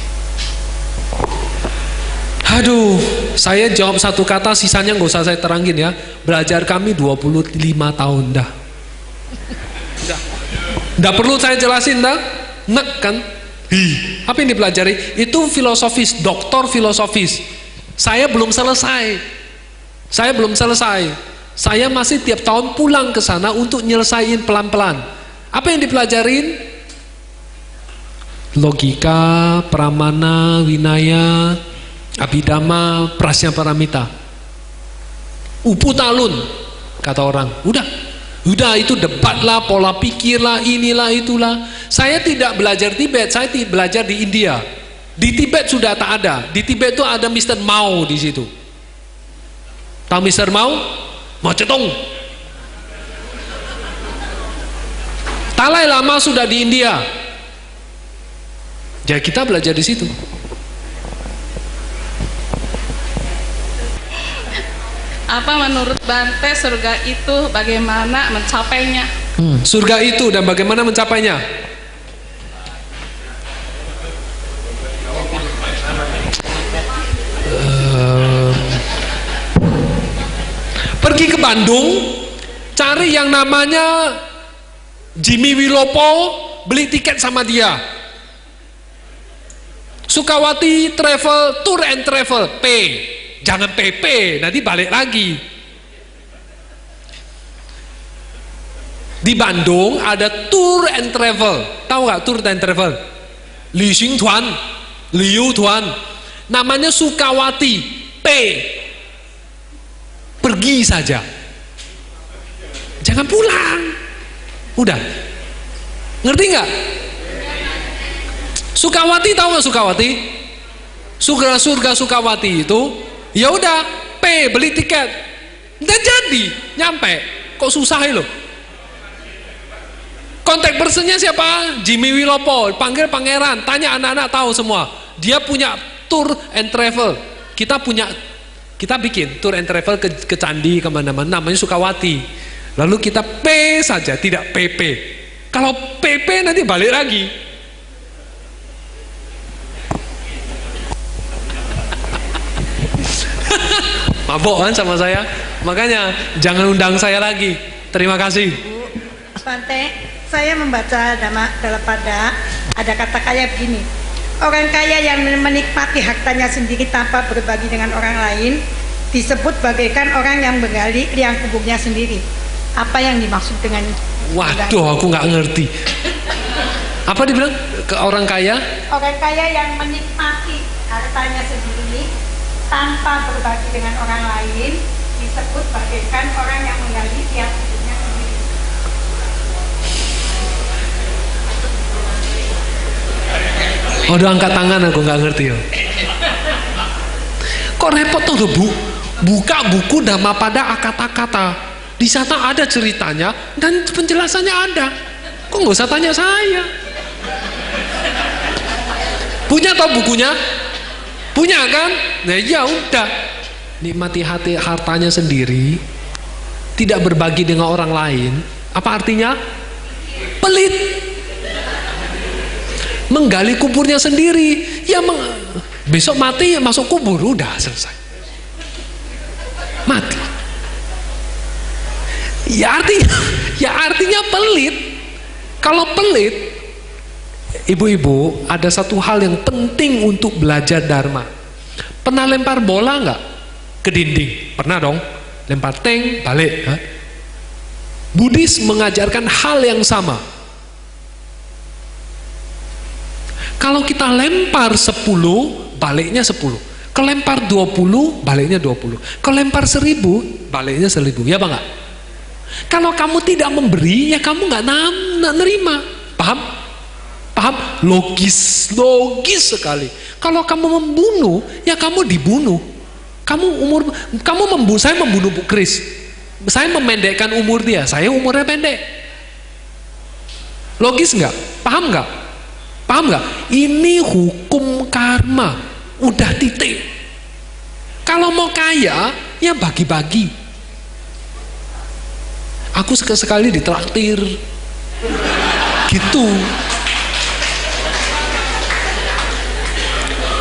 Aduh, saya jawab satu kata, sisanya nggak usah saya terangin ya. Belajar kami 25 tahun dah. Nggak perlu saya jelasin dah. Nek kan? Apa yang dipelajari? Itu filosofis, doktor filosofis. Saya belum selesai. Saya masih tiap tahun pulang ke sana untuk nyelesain pelan-pelan. Apa yang dipelajarin? Logika, pramana, winaya, abhidhamma, prasyaparamita. Uputalun, kata orang. Udah itu debat lah, pola pikir lah, inilah itulah. Saya tidak belajar Tibet, saya belajar di India. Di Tibet sudah tak ada. Di Tibet itu ada Mr. Mao di situ. Tahu Mr. Mao? Mao Zedong. Dalai Lama sudah di India. Jadi kita belajar di situ. Apa menurut Bante surga itu bagaimana mencapainya? Surga itu dan bagaimana mencapainya? Pergi ke Bandung, cari yang namanya Jimmy Wilopo, beli tiket sama dia. Sukawati Travel, Tour and Travel, P. Jangan PP, nanti balik lagi. Di Bandung ada Tour and Travel. Tahu nggak Tour and Travel? Li Xing Tuan. Liu Tuan, namanya Sukawati. P, pergi saja, jangan pulang. Udah, ngerti nggak? Sukawati, tahu nggak Sukawati? Surga Sukawati itu, ya udah, P, beli tiket, udah jadi, nyampe. Kok susah ya lo? Kontak personnya siapa? Jimmy Wilopo, panggil pangeran, tanya anak-anak tahu semua. Dia punya tour and travel. Kita bikin tour and travel ke candi kemana-mana, namanya Sukawati. Lalu kita P saja, tidak PP. Kalau PP nanti balik lagi. Mabok kan sama saya, makanya jangan undang saya lagi. Terima kasih. Bante, saya membaca daripada ada kata kaya begini. Orang kaya yang menikmati hartanya sendiri tanpa berbagi dengan orang lain disebut bagaikan orang yang menggali liang kuburnya sendiri. Apa yang dimaksud dengan itu? Waduh, aku nggak ngerti. Apa dibilang ke orang kaya? Orang kaya yang menikmati hartanya sendiri tanpa berbagi dengan orang lain disebut bagaikan orang yang menggali liang kuburnya sendiri. Udah angkat tangan, aku nggak ngerti ya. Kok repot tuh Bu? Buka buku Dhammapada Akata-kata. Di sana ada ceritanya dan penjelasannya ada. Kok nggak usah tanya saya? Punya tau bukunya? Punya kan? Nah ya udah. Nikmati hartanya sendiri, tidak berbagi dengan orang lain. Apa artinya? Pelit. Menggali kuburnya sendiri, ya besok mati ya masuk kubur, udah selesai, mati. Ya artinya pelit. Kalau pelit, ibu-ibu, ada satu hal yang penting untuk belajar dharma. Pernah lempar bola nggak ke dinding? Pernah dong, lempar tank balik. Buddhis mengajarkan hal yang sama. Kalau kita lempar 10, baliknya 10. Kalau lempar 20, baliknya 20. Kalau lempar 1000, baliknya 1000. Ya Bang? Kalau kamu tidak memberi, ya kamu nggak nerima. Paham? Paham? Logis sekali. Kalau kamu membunuh, ya kamu dibunuh. Saya membunuh Bu Kris. Saya memendekkan umur dia. Saya umurnya pendek. Logis nggak? Paham nggak? Paham nggak? Ini hukum karma, udah titik. Kalau mau kaya, ya bagi-bagi. Aku sekali ditraktir, gitu.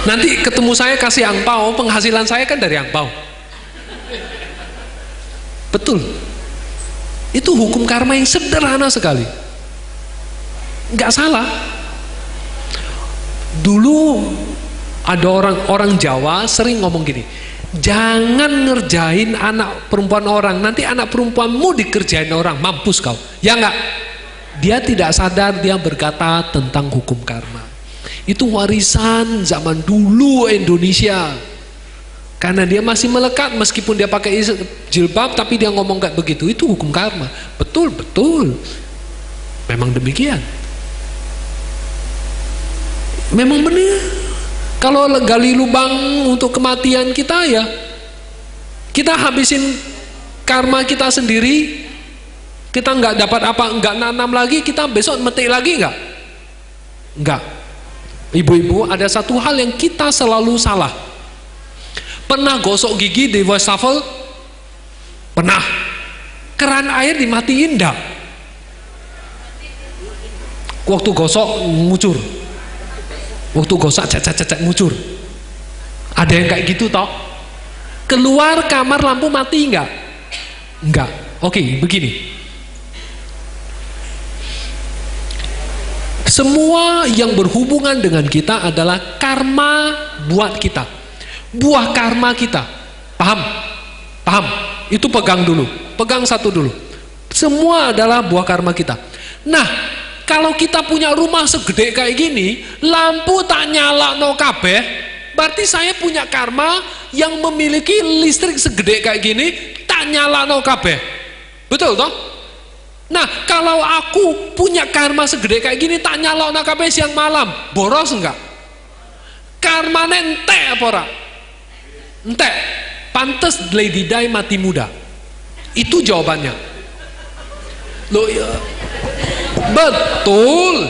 Nanti ketemu saya kasih angpau, penghasilan saya kan dari angpau. Betul. Itu hukum karma yang sederhana sekali, nggak salah. Dulu ada orang Jawa sering ngomong gini, jangan ngerjain anak perempuan orang, nanti anak perempuanmu dikerjain orang, mampus kau. Ya enggak? Dia tidak sadar dia berkata tentang hukum karma. Itu warisan zaman dulu Indonesia. Karena dia masih melekat, meskipun dia pakai jilbab tapi dia ngomong kayak begitu, itu hukum karma. Betul. Memang demikian. Memang benar. Kalau gali lubang untuk kematian kita, ya kita habisin karma kita sendiri. Kita nggak dapat apa, nggak nanam lagi, kita besok metik lagi nggak. Ibu-ibu, ada satu hal yang kita selalu salah. Pernah gosok gigi di wastafel? Pernah. Keran air dimatiin enggak? Waktu gosok ngucur. Waktu gosok cecek ngucur. Ada yang kayak gitu toh? Keluar kamar lampu mati enggak? Enggak. Oke, begini. Semua yang berhubungan dengan kita adalah karma buat kita. Buah karma kita. Paham? Paham? Itu pegang dulu. Pegang satu dulu. Semua adalah buah karma kita. Nah, kalau kita punya rumah segede kayak gini, lampu tak nyala no kabeh, berarti saya punya karma yang memiliki listrik segede kayak gini, tak nyala no kabeh. Betul toh? Nah, kalau aku punya karma segede kayak gini, tak nyala no kabeh siang malam, boros enggak? Karmanya entek apa ora? Entek. Pantes Lady Di mati muda. Itu jawabannya. Loh ya. Betul.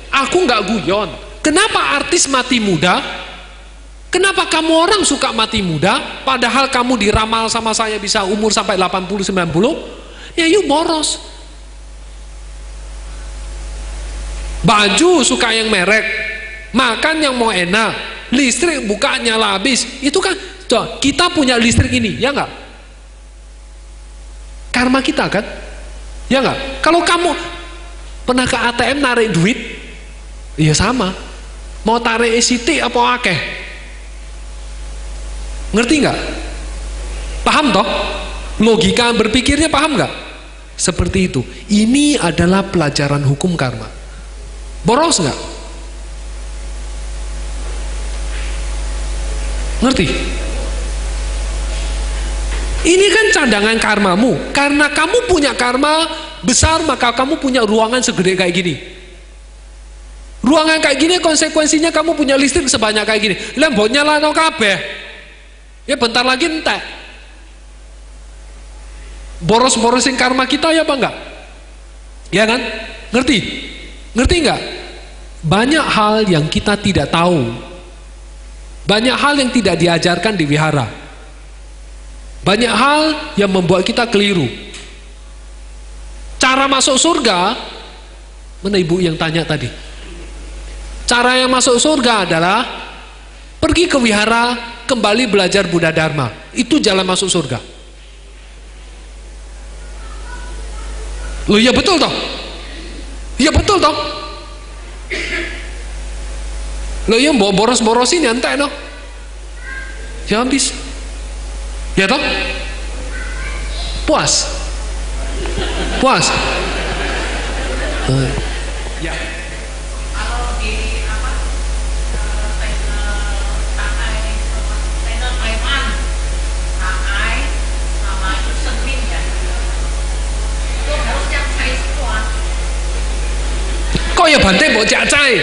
Aku nggak guyon. Kenapa artis mati muda? Kenapa kamu orang suka mati muda? Padahal kamu diramal sama saya bisa umur sampai 80-90. Ya yuk boros. Baju suka yang merek, makan yang mau enak, listrik buka nyala habis. Itu kan kita punya listrik ini, ya enggak? Karma kita kan? Ya enggak? Kalau kamu pernah ke ATM narik duit, ya sama. Mau tarik sithik apa akeh? Ngerti enggak? Paham toh? Logika berpikirnya paham enggak? Seperti itu. Ini adalah pelajaran hukum karma. Boros enggak? Ngerti? Ini kan cadangan karmamu. Karena kamu punya karma besar, maka kamu punya ruangan segede kayak gini. Ruangan kayak gini konsekuensinya kamu punya listrik sebanyak kayak gini. Lembut nyala no kabeh. Ya bentar lagi entek. Boros-borosin karma kita ya apa enggak? Ya kan? Ngerti? Ngerti enggak? Banyak hal yang kita tidak tahu. Banyak hal yang tidak diajarkan di wihara. Banyak hal yang membuat kita keliru. Cara masuk surga, mana ibu yang tanya tadi? Cara yang masuk surga adalah pergi ke wihara, kembali belajar Buddha Dharma. Itu jalan masuk surga. Loh ya betul toh? Ya betul toh? Loh ya boros-borosin ya entek toh? Ya habis. Ya toh? Puas? Puas? Ya. Kalau di apa channel Aiman, Ai sama itu Semin ya, itu harus yang saya semua. Kok ya Bante mau cacai?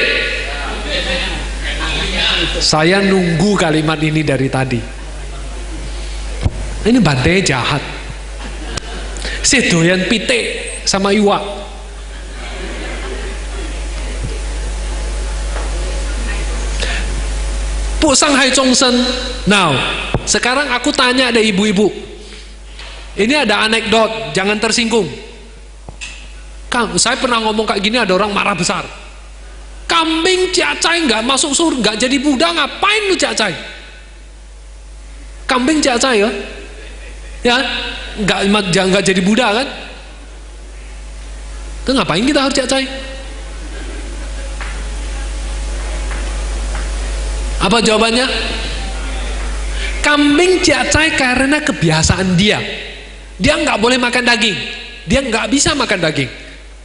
Saya nunggu kalimat ini dari tadi. Ini Bante jahat. Si doyan pitik sama iwak. Pu Shanghai Zhongsen. Now, sekarang aku tanya ada ibu-ibu. Ini ada anekdot, jangan tersinggung. Kang, saya pernah ngomong kayak gini, ada orang marah besar. Kambing cacai nggak masuk surga, jadi Buddha, ngapain lu cacai? Kambing cacai ya? Ya, nggak jadi Buddha kan? Itu ngapain kita harus cacai? Apa jawabannya? Kambing cacai karena kebiasaan dia. Dia nggak boleh makan daging. Dia nggak bisa makan daging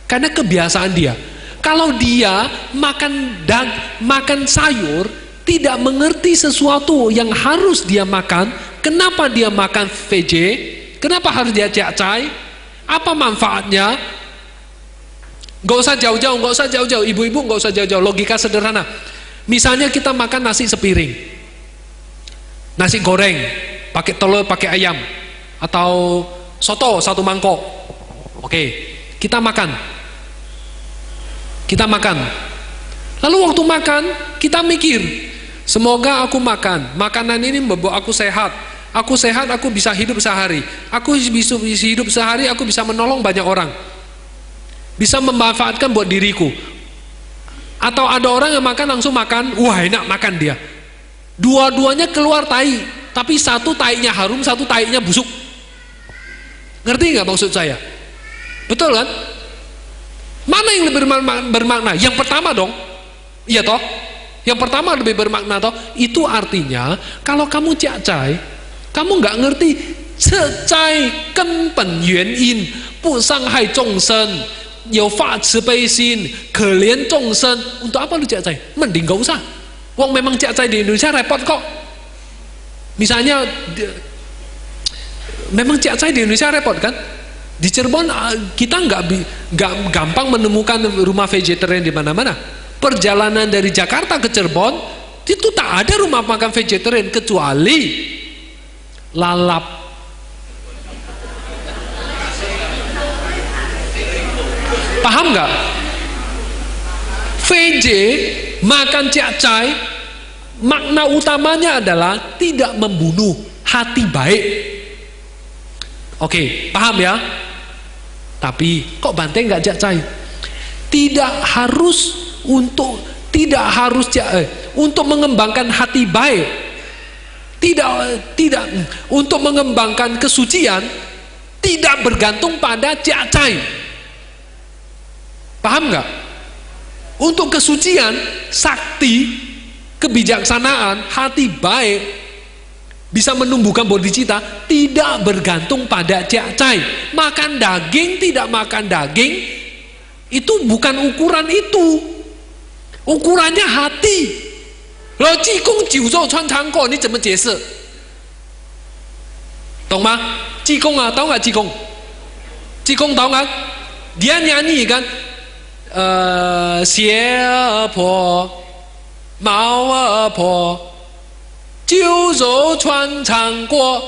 karena kebiasaan dia. Kalau dia makan sayur, tidak mengerti sesuatu yang harus dia makan, kenapa dia makan VJ? Kenapa harus dia cacai? Apa manfaatnya? Gak usah jauh-jauh, gak usah jauh-jauh. Ibu-ibu gak usah jauh-jauh. Logika sederhana. Misalnya kita makan nasi sepiring, nasi goreng, pakai telur, pakai ayam, atau soto satu mangkok. Oke, kita makan. Kita makan. Lalu waktu makan, kita mikir, semoga aku makan. Makanan ini membuat aku sehat. Aku sehat, aku bisa hidup sehari. Aku bisa hidup sehari, aku bisa menolong banyak orang. Bisa memanfaatkan buat diriku. Atau ada orang yang makan langsung makan, wah enak makan dia. Dua-duanya keluar tai, tapi satu tainya harum, satu tainya busuk. Ngerti nggak maksud saya? Betul kan? Mana yang lebih bermakna? Yang pertama dong. Iya toh? Yang pertama lebih bermakna toh? Itu artinya kalau kamu cacai, kamu nggak ngerti cacai 根本原因 不伤害众生有发慈悲心，可怜众生. Untuk apa lu cak cai? Mending gak usah. Wong memang cak cai di Indonesia repot kok. Misalnya memang cak cai di Indonesia repot kan? Di Cirebon kita nggak gampang menemukan rumah vegetarian di mana-mana. Perjalanan dari Jakarta ke Cirebon itu tak ada rumah makan vegetarian kecuali lalap. Paham nggak? VJ makan cak-cai, makna utamanya adalah tidak membunuh, hati baik. Oke, paham ya? Tapi kok Bante nggak cak-cai? Tidak harus untuk untuk mengembangkan hati baik. Tidak untuk mengembangkan kesucian tidak bergantung pada cak-cai. Paham nggak? Untuk kesucian, sakti, kebijaksanaan, hati baik bisa menumbuhkan bodhicitta tidak bergantung pada cak-cai. Makan daging, tidak makan daging itu bukan ukuran itu. Ukurannya hati. Lo Qigong 9肉穿肠过 你怎么解释？懂吗？ Qigong tahu nggak Qigong? Qigong tahu nggak? Dia nyanyi kan, 鞋儿破，毛儿破，9肉穿肠过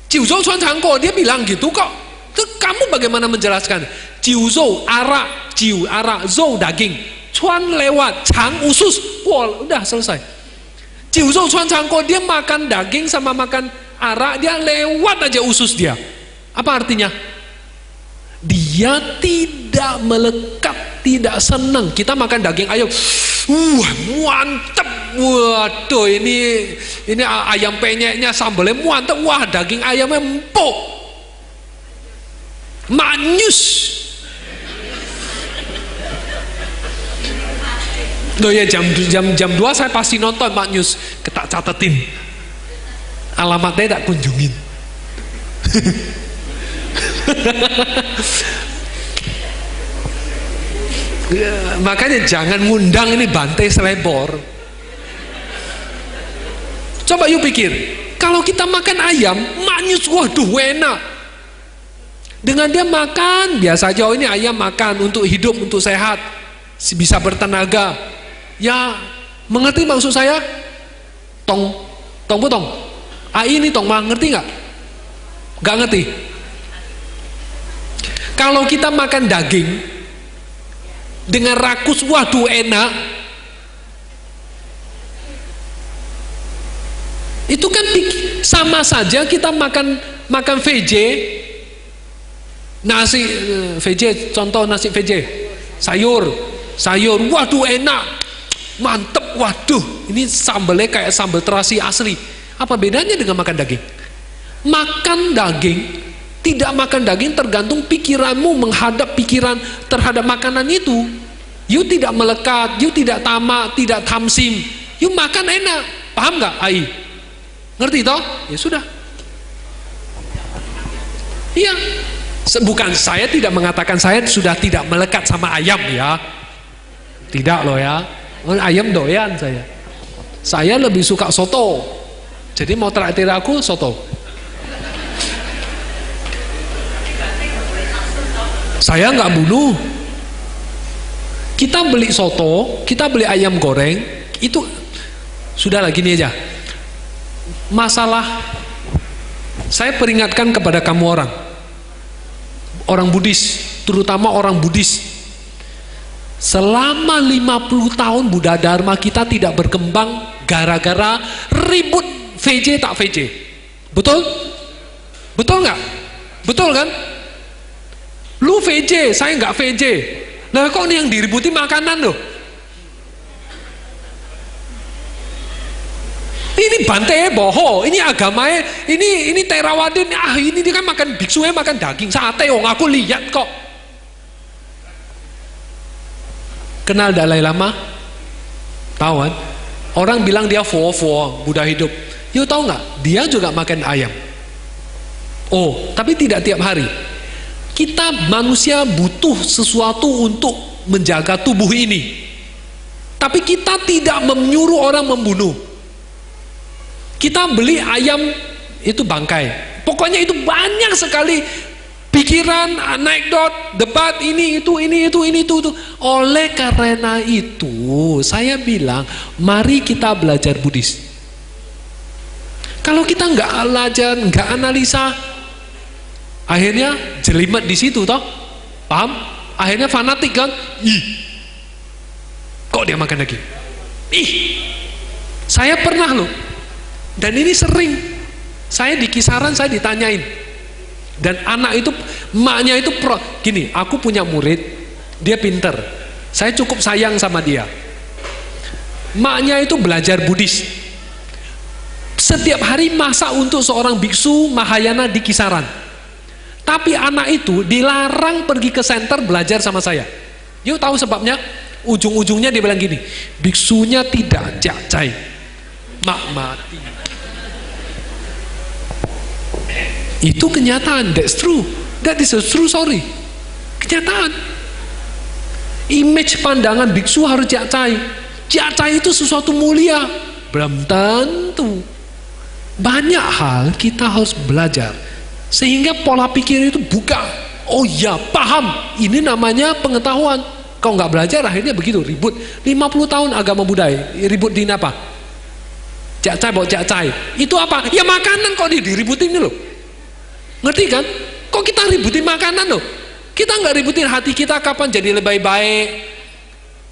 ，9肉穿肠过, dia bilang gitu kok. Kamu bagaimana menjelaskan? 9肉 arak, 9 arak, 肉 daging, 穿 lewat, 肠 usus, wah udah selesai. 9肉穿肠过, dia makan daging sama makan arak, dia lewat aja usus dia. Apa artinya? Dia tidak melekat, tidak senang. Kita makan daging ayam, mantap, waduh ini ayam penyeknya sambalnya mantap, wah daging ayamnya empuk, manyus. Loh ya jam 2 saya pasti nonton Maknyus, tak catetin, alamatnya tak kunjungin. Makanya jangan ngundang ini Bante selebor. Coba yuk pikir, kalau kita makan ayam, Maknyus, waduh enak. Dengan dia makan biasa aja, oh ini ayam makan untuk hidup, untuk sehat, bisa bertenaga. Ya mengerti maksud saya? Tong putong. Ini tong mah ngerti nggak? Nggak ngerti. Kalau kita makan daging dengan rakus, waduh enak, itu kan sama saja kita makan VJ, nasi VJ, contoh nasi VJ, sayur, waduh enak, mantep, waduh ini sambalnya kayak sambal terasi asli. Apa bedanya dengan makan daging? Makan daging, tidak makan daging tergantung pikiranmu menghadap pikiran terhadap makanan itu. You tidak melekat, you tidak tamak, tidak tamsim, you makan enak. Paham nggak? Ai, ngerti toh? Ya sudah. Iya, bukan, saya tidak mengatakan saya sudah tidak melekat sama ayam ya, tidak loh ya. Ayam doyan saya. Saya lebih suka soto. Jadi mau traktir aku soto. Saya nggak bunuh. Kita beli soto, kita beli ayam goreng, itu sudahlah gini aja. Masalah, saya peringatkan kepada kamu orang Buddhis, terutama orang Buddhis. Selama 50 tahun Buddha Dharma kita tidak berkembang gara-gara ribut VJ tak VJ. Betul? Betul nggak? Betul kan? Lu VJ, saya nggak VJ. Nah kok ini yang diributi makanan loh? Ini Bante boho, ini agamanya, ini Theravada, ini dia kan makan biksunya makan daging sate, aku lihat kok. Kenal Dalai Lama? Tahu kan? Orang bilang dia fo-fo, Buddha hidup. You tahu nggak? Dia juga makan ayam. Oh, tapi tidak tiap hari. Kita manusia butuh sesuatu untuk menjaga tubuh ini. Tapi kita tidak menyuruh orang membunuh. Kita beli ayam itu bangkai. Pokoknya itu banyak sekali pikiran, anekdot, debat ini itu. Oleh karena itu, saya bilang, mari kita belajar Buddhis. Kalau kita nggak belajar, nggak analisa, akhirnya jelimet di situ, toh, paham? Akhirnya fanatik kan? Kok dia makan daging? Saya pernah loh, dan ini sering. Saya di kisaran saya ditanyain, dan anak itu, emaknya itu gini, aku punya murid, dia pinter, saya cukup sayang sama dia. Emaknya itu belajar Buddhis, setiap hari masak untuk seorang biksu Mahayana di kisaran. Tapi anak itu dilarang pergi ke center belajar sama saya. Yuk tahu sebabnya? Ujung-ujungnya dia bilang gini, biksunya tidak jacai, mak mati. Itu kenyataan, that's true, that is a true story. Kenyataan. Image pandangan biksu harus jacai. Jacai itu sesuatu mulia, belum tentu. Banyak hal kita harus belajar sehingga pola pikir itu buka. Oh ya, paham, ini namanya pengetahuan. Kau nggak belajar akhirnya begitu, ribut. 50 tahun agama Buddha, ribut di apa? Jacai bawa jacai. Itu apa? Ya makanan kok diributin loh. Ngerti kan? Kok kita ributin makanan loh? Kita nggak ributin hati kita kapan jadi lebih baik,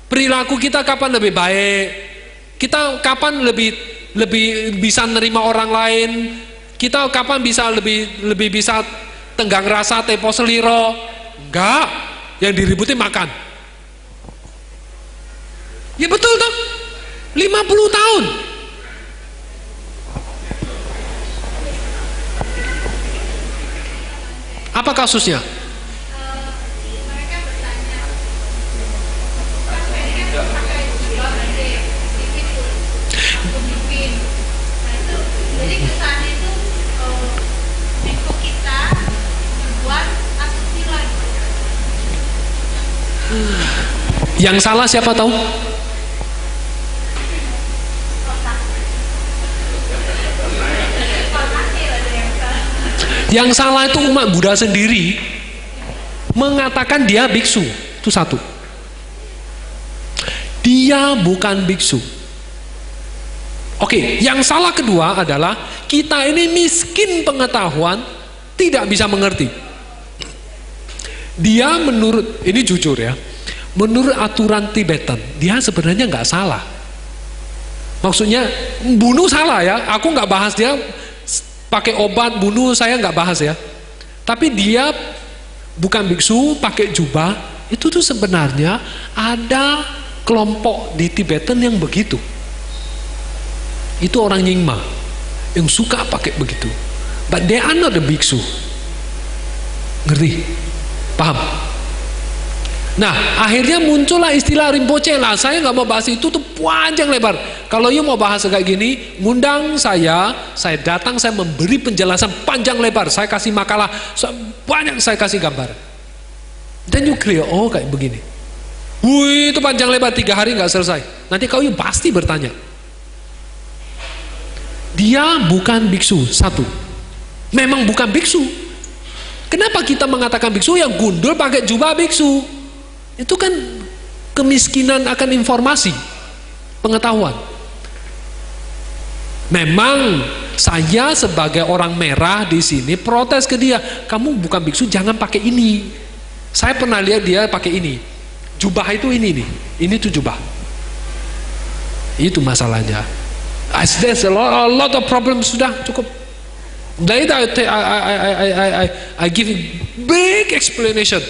perilaku kita kapan lebih baik, kita kapan lebih bisa nerima orang lain, kita kapan bisa lebih bisa tenggang rasa tempo seliro. Enggak, yang diributin makan. Ya betul toh, 50 tahun. Apa kasusnya? Mereka bertanya, kan pakai jubah di situ, pemimpin. Nah itu, jadi kesannya itu Eko kita dibuat asusila. Yang salah siapa tahu? Yang salah itu umat Buddha sendiri mengatakan dia biksu. Itu satu. Dia bukan biksu. Oke, yang salah kedua adalah kita ini miskin pengetahuan, tidak bisa mengerti. Dia menurut, ini jujur ya, menurut aturan Tibetan, dia sebenarnya nggak salah. Maksudnya bunuh salah ya, aku nggak bahas dia pakai obat bunuh, saya nggak bahas ya. Tapi dia bukan biksu, pakai jubah, itu tuh sebenarnya ada kelompok di Tibetan yang begitu. Itu orang Nyingma yang suka pakai begitu. But they are not the biksu. Ngerti? Paham? Nah, akhirnya muncullah istilah Rinpoche lah. Saya nggak mau bahas itu tuh panjang lebar. Kalau you mau bahas kayak gini, ngundang saya datang, saya memberi penjelasan panjang lebar. Saya kasih makalah, banyak saya kasih gambar. Dan you clear, oh kayak begini. Wih, itu panjang lebar 3 hari nggak selesai. Nanti kau you pasti bertanya. Dia bukan biksu, satu. Memang bukan biksu. Kenapa kita mengatakan biksu? Yang gundul pakai jubah biksu. Itu kan kemiskinan akan informasi, pengetahuan. Memang saya sebagai orang merah di sini protes ke dia, kamu bukan biksu, jangan pakai ini. Saya pernah lihat dia pakai ini. Jubah itu ini nih, ini tuh jubah. Itu masalahnya. There's a lot of problems, sudah cukup. Later I give big explanation.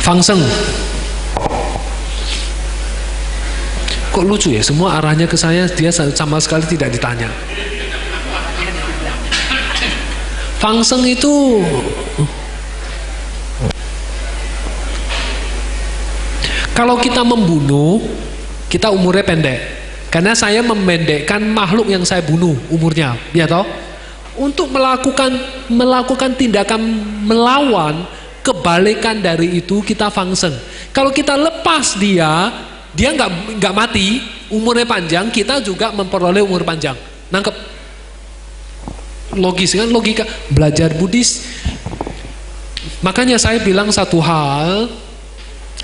Fangseng. Kok lucu ya, semua arahnya ke saya, dia sama sekali tidak ditanya. Fangseng itu kalau kita membunuh, kita umurnya pendek. Karena saya memendekkan makhluk yang saya bunuh umurnya, ya toh? Untuk melakukan tindakan melawan, kebalikan dari itu kita function. Kalau kita lepas dia nggak mati, umurnya panjang, kita juga memperoleh umur panjang. Nangkep? Logis kan, logika belajar Buddhis. Makanya saya bilang satu hal,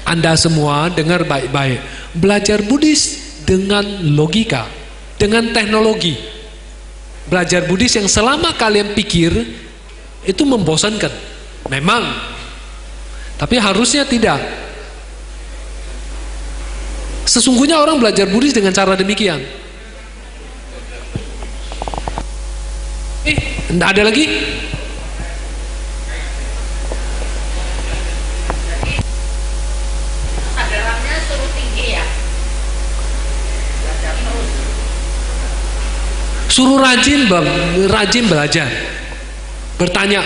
Anda semua dengar baik-baik. Belajar Buddhis dengan logika, dengan teknologi. Belajar Buddhis yang selama kalian pikir itu membosankan. Memang. Tapi harusnya tidak. Sesungguhnya orang belajar Buddhis dengan cara demikian. Tidak ada lagi? Kesadarannya suruh tinggi ya. Belajar terus. Suruh rajin belajar, bertanya.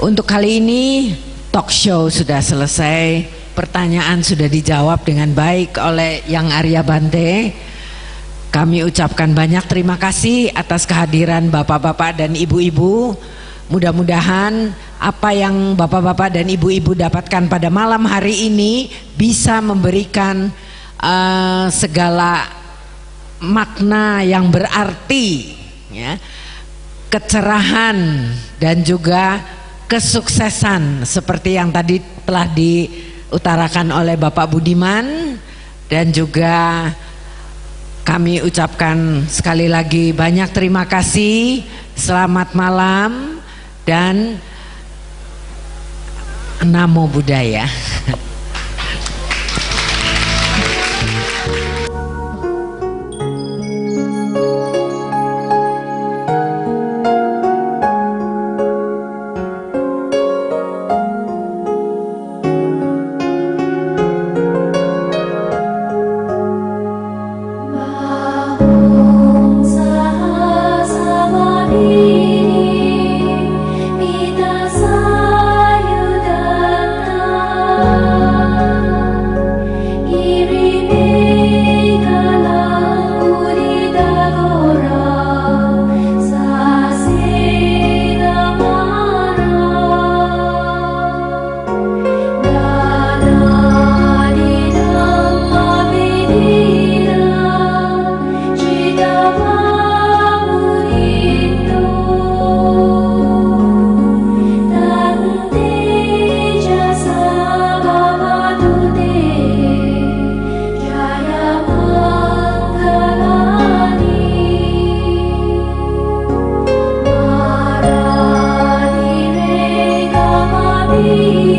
Untuk kali ini talk show sudah selesai, pertanyaan sudah dijawab dengan baik oleh Yang Arya Bante. Kami ucapkan banyak terima kasih atas kehadiran bapak-bapak dan ibu-ibu. Mudah-mudahan apa yang bapak-bapak dan ibu-ibu dapatkan pada malam hari ini bisa memberikan segala makna yang berarti, ya, kecerahan dan juga kesuksesan seperti yang tadi telah diutarakan oleh Bapak Budiman. Dan juga kami ucapkan sekali lagi banyak terima kasih, selamat malam dan Namo Buddhaya.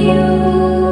you.